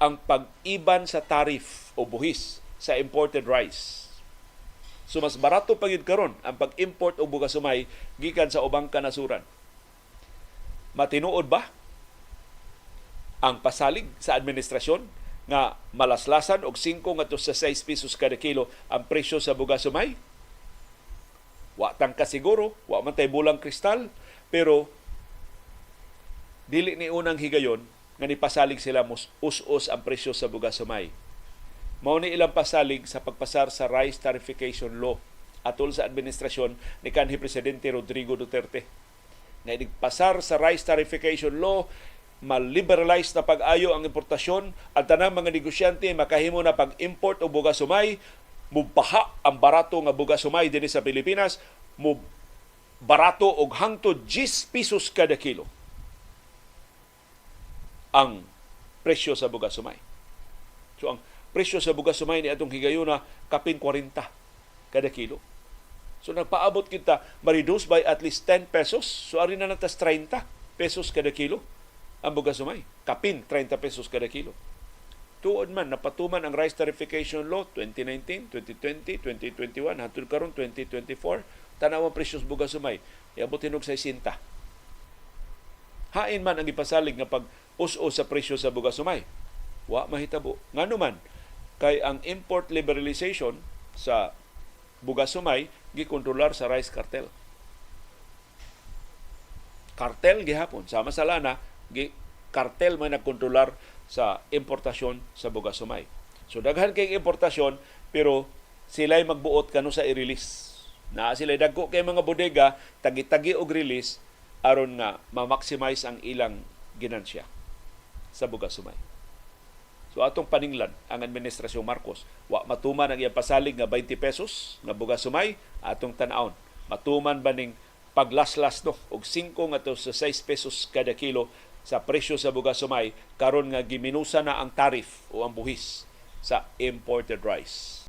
ang pag-iban sa tarif o buhis sa imported rice. So mas barato pa gyud karon ang pag-import og bugas sumay gikan sa ubang kanasuran. Matinuod ba ang pasalig sa administrasyon nga malaslasan og 5 ngadto sa 6 pesos kada kilo ang presyo sa bugas sumay? Wa tang kasiguro, wa man tay bulang kristal, pero dili ni unang higayon nga nipasalig sila us-us ang presyo sa bugas sumay. Mao ni ilang pasalig sa pagpasar sa rice tarification law atol sa administrasyon ni kanhi presidente Rodrigo Duterte. Nga igpasar sa rice tarification law, ma-liberalize na pag-ayo ang importasyon, at tanang mga negosyante makahimo na pag-import o bugas sumay, mubaha ang barato nga bugas sumay dinhi sa Pilipinas, mo barato og hangtod 10 pesos kada kilo ang presyo sa bugas sumay. So ang presyo sa bugas sumay ni atong higayuna kapin 40 kada kilo. So nagpaabot kita ma-reduce by at least 10 pesos. So ari na natas 30 pesos kada kilo ang bugas sumay. Kapin 30 pesos kada kilo. Tuod man napatuman ang rice tarification law 2019, 2020, 2021 hangtod karon 2024, tanaw ang presyo sa bugas sumay iabot hinog 60. Hain man ang ipasalig nga pag us-us sa presyo sa bugas sumay. Wa mahitabo. Ngano man kay ang import liberalization sa bugas sumay gikontrolar sa rice cartel. Cartel gihapon sama sa lana, cartel man nagkontrolar sa importasyon sa bugas sumay. So daghan kay importasyon pero sila'y magbuot kanu sa i-release. Na sila'y dagko kay mga bodega tagi-tagi og release aron nga ma-maximize ang ilang ginansya sa bugas sumay. So atong paninglan ang administrasyon Marcos, wa matuman ang iyang pasalig nga 20 pesos nga bugas sumay, atong tan-awon. Matuman ba ning paglaslas no og 5 ngadto sa 6 pesos kada kilo sa presyo sa bugas sumay karon nga giminusa na ang tarif o ang buhis sa imported rice.